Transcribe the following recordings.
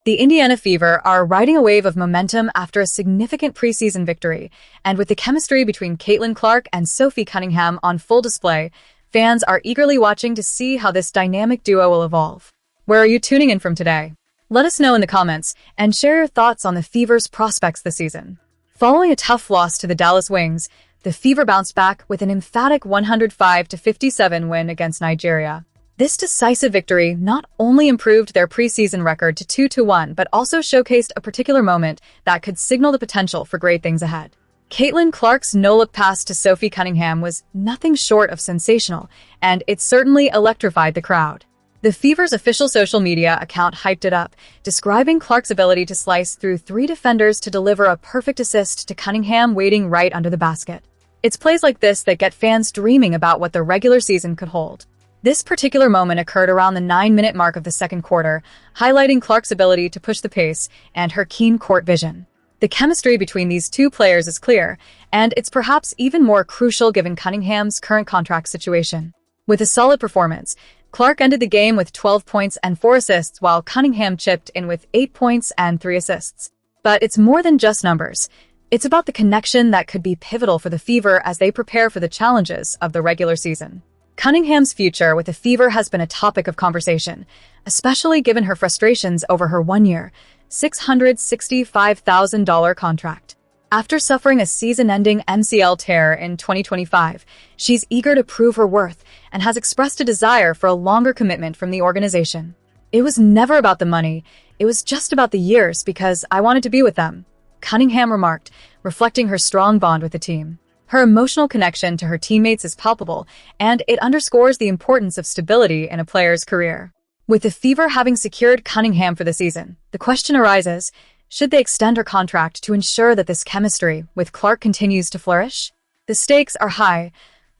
The Indiana Fever are riding a wave of momentum after a significant preseason victory, and with the chemistry between Caitlin Clark and Sophie Cunningham on full display, fans are eagerly watching to see how this dynamic duo will evolve. Where are you tuning in from today? Let us know in the comments and share your thoughts on the Fever's prospects this season. Following a tough loss to the Dallas Wings, the Fever bounced back with an emphatic 105-57 win against Nigeria. This decisive victory not only improved their preseason record to 2-1, but also showcased a particular moment that could signal the potential for great things ahead. Caitlin Clark's no-look pass to Sophie Cunningham was nothing short of sensational, and it certainly electrified the crowd. The Fever's official social media account hyped it up, describing Clark's ability to slice through 3 defenders to deliver a perfect assist to Cunningham waiting right under the basket. It's plays like this that get fans dreaming about what the regular season could hold. This particular moment occurred around the 9-minute mark of the second quarter, highlighting Clark's ability to push the pace and her keen court vision. The chemistry between these two players is clear, and it's perhaps even more crucial given Cunningham's current contract situation. With a solid performance, Clark ended the game with 12 points and 4 assists, while Cunningham chipped in with 8 points and 3 assists. But it's more than just numbers. It's about the connection that could be pivotal for the Fever as they prepare for the challenges of the regular season. Cunningham's future with the Fever has been a topic of conversation, especially given her frustrations over her one-year, $665,000 contract. After suffering a season-ending MCL tear in 2025, she's eager to prove her worth and has expressed a desire for a longer commitment from the organization. "It was never about the money, it was just about the years because I wanted to be with them," Cunningham remarked, reflecting her strong bond with the team. Her emotional connection to her teammates is palpable, and it underscores the importance of stability in a player's career. With the Fever having secured Cunningham for the season, the question arises, should they extend her contract to ensure that this chemistry with Clark continues to flourish? The stakes are high.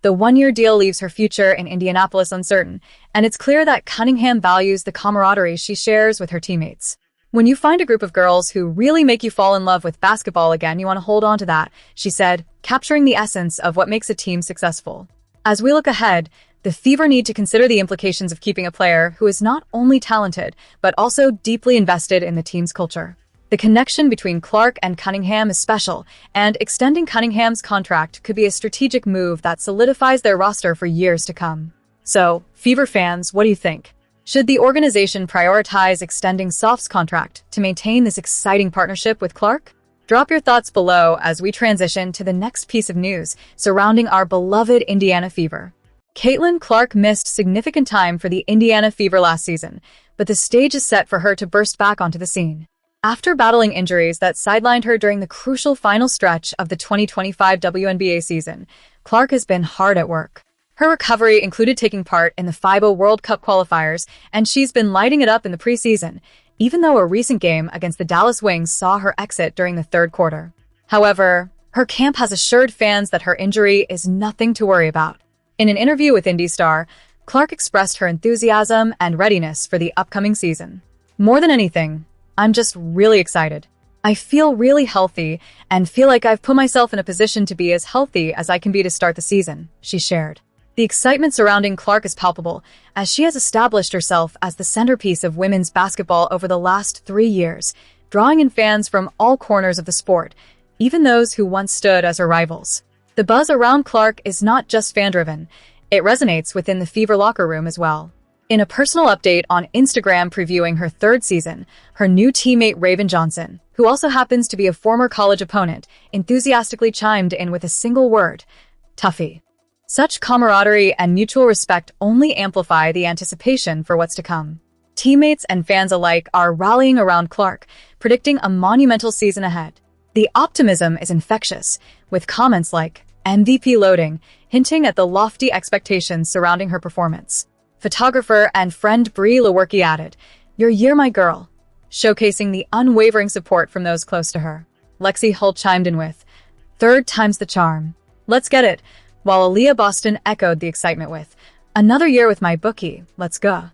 The one-year deal leaves her future in Indianapolis uncertain, and it's clear that Cunningham values the camaraderie she shares with her teammates. "When you find a group of girls who really make you fall in love with basketball again, you want to hold on to that," she said, capturing the essence of what makes a team successful. As we look ahead, the Fever need to consider the implications of keeping a player who is not only talented, but also deeply invested in the team's culture. The connection between Clark and Cunningham is special, and extending Cunningham's contract could be a strategic move that solidifies their roster for years to come. So, Fever fans, what do you think? Should the organization prioritize extending Soph's contract to maintain this exciting partnership with Clark? Drop your thoughts below as we transition to the next piece of news surrounding our beloved Indiana Fever. Caitlin Clark missed significant time for the Indiana Fever last season, but the stage is set for her to burst back onto the scene. After battling injuries that sidelined her during the crucial final stretch of the 2025 WNBA season, Clark has been hard at work. Her recovery included taking part in the FIBA World Cup Qualifiers, and she's been lighting it up in the preseason, even though a recent game against the Dallas Wings saw her exit during the third quarter. However, her camp has assured fans that her injury is nothing to worry about. In an interview with Indy Star, Clark expressed her enthusiasm and readiness for the upcoming season. "More than anything, I'm just really excited. I feel really healthy and feel like I've put myself in a position to be as healthy as I can be to start the season," she shared. The excitement surrounding Clark is palpable, as she has established herself as the centerpiece of women's basketball over the last 3 years, drawing in fans from all corners of the sport, even those who once stood as her rivals. The buzz around Clark is not just fan-driven, it resonates within the Fever locker room as well. In a personal update on Instagram previewing her 3rd season, her new teammate Raven Johnson, who also happens to be a former college opponent, enthusiastically chimed in with a single word: "Toughie." Such camaraderie and mutual respect only amplify the anticipation for what's to come. Teammates and fans alike are rallying around Clark, predicting a monumental season ahead. The optimism is infectious, with comments like "MVP loading," hinting at the lofty expectations surrounding her performance. Photographer and friend Brie Lewerke added, "Your year, my girl," showcasing the unwavering support from those close to her. Lexi Hull chimed in with, "Third time's the charm. Let's get it," while Aaliyah Boston echoed the excitement with, "Another year with my bookie, let's go."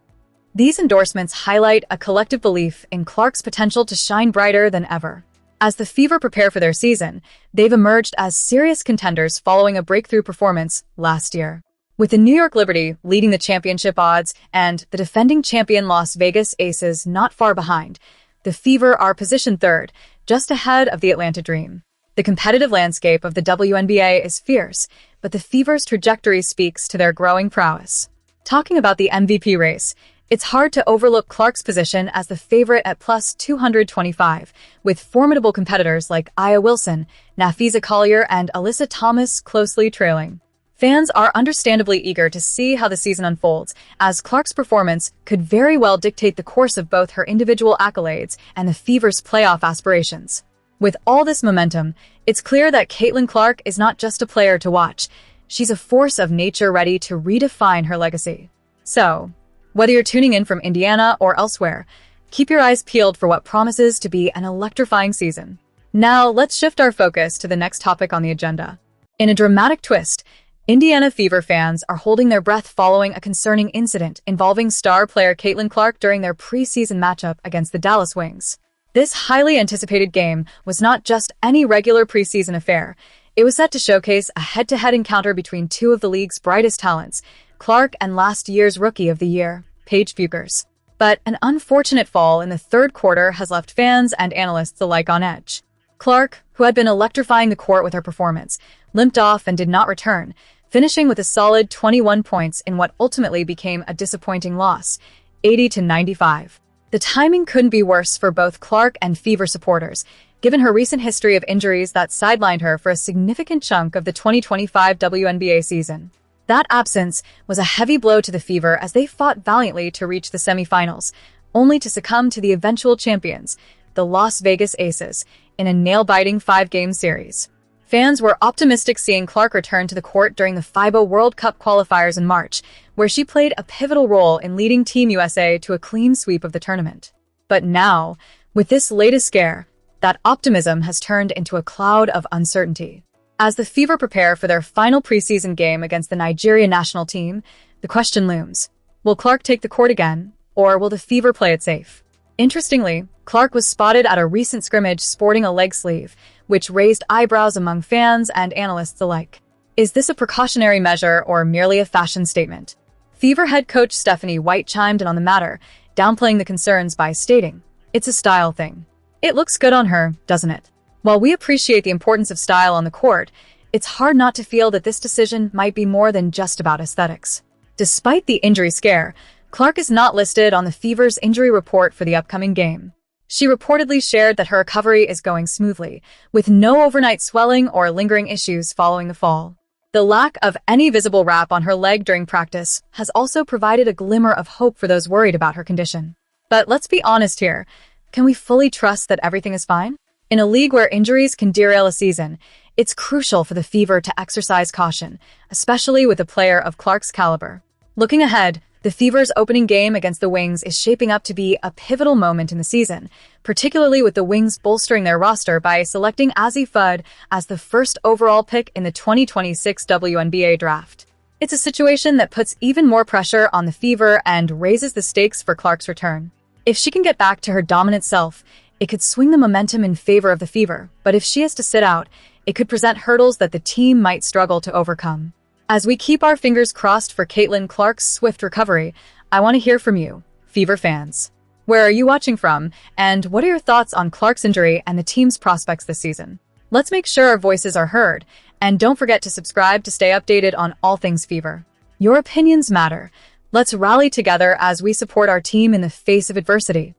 These endorsements highlight a collective belief in Clark's potential to shine brighter than ever. As the Fever prepare for their season, they've emerged as serious contenders following a breakthrough performance last year. With the New York Liberty leading the championship odds and the defending champion Las Vegas Aces not far behind, The Fever are positioned third, just ahead of the Atlanta Dream. The competitive landscape of the WNBA is fierce, but the Fever's trajectory speaks to their growing prowess. Talking about the MVP race, it's hard to overlook Clark's position as the favorite at plus 225, with formidable competitors like Aya Wilson, Nafisa Collier, and Alyssa Thomas closely trailing. Fans are understandably eager to see how the season unfolds, as Clark's performance could very well dictate the course of both her individual accolades and the Fever's playoff aspirations. With all this momentum, it's clear that Caitlin Clark is not just a player to watch. She's a force of nature ready to redefine her legacy. So, whether you're tuning in from Indiana or elsewhere, keep your eyes peeled for what promises to be an electrifying season. Now, let's shift our focus to the next topic on the agenda. In a dramatic twist, Indiana Fever fans are holding their breath following a concerning incident involving star player Caitlin Clark during their preseason matchup against the Dallas Wings. This highly anticipated game was not just any regular preseason affair. It was set to showcase a head-to-head encounter between two of the league's brightest talents, Clark and last year's Rookie of the Year, Paige Bueckers. But an unfortunate fall in the third quarter has left fans and analysts alike on edge. Clark, who had been electrifying the court with her performance, limped off and did not return, finishing with a solid 21 points in what ultimately became a disappointing loss, 80-95. The timing couldn't be worse for both Clark and Fever supporters, given her recent history of injuries that sidelined her for a significant chunk of the 2025 WNBA season. That absence was a heavy blow to the Fever as they fought valiantly to reach the semifinals, only to succumb to the eventual champions, the Las Vegas Aces, in a nail-biting 5-game series. Fans were optimistic seeing Clark return to the court during the FIBA World Cup Qualifiers in March, where she played a pivotal role in leading Team USA to a clean sweep of the tournament. But now, with this latest scare, that optimism has turned into a cloud of uncertainty. As the Fever prepare for their final preseason game against the Nigeria national team, the question looms: will Clark take the court again, or will the Fever play it safe? Interestingly, Clark was spotted at a recent scrimmage sporting a leg sleeve, which raised eyebrows among fans and analysts alike. Is this a precautionary measure or merely a fashion statement? Fever head coach Stephanie White chimed in on the matter, downplaying the concerns by stating, "It's a style thing. It looks good on her, doesn't it?" While we appreciate the importance of style on the court, it's hard not to feel that this decision might be more than just about aesthetics. Despite the injury scare, Clark is not listed on the Fever's injury report for the upcoming game. She reportedly shared that her recovery is going smoothly, with no overnight swelling or lingering issues following the fall. The lack of any visible wrap on her leg during practice has also provided a glimmer of hope for those worried about her condition. But let's be honest here, can we fully trust that everything is fine? In a league where injuries can derail a season, it's crucial for the Fever to exercise caution, especially with a player of Clark's caliber. Looking ahead, the Fever's opening game against the Wings is shaping up to be a pivotal moment in the season, particularly with the Wings bolstering their roster by selecting Azzi Fudd as the first overall pick in the 2026 WNBA draft. It's a situation that puts even more pressure on the Fever and raises the stakes for Clark's return. If she can get back to her dominant self, it could swing the momentum in favor of the Fever, but if she has to sit out, it could present hurdles that the team might struggle to overcome. As we keep our fingers crossed for Caitlin Clark's swift recovery, I want to hear from you, Fever fans. Where are you watching from, and what are your thoughts on Clark's injury and the team's prospects this season? Let's make sure our voices are heard, and don't forget to subscribe to stay updated on all things Fever. Your opinions matter. Let's rally together as we support our team in the face of adversity.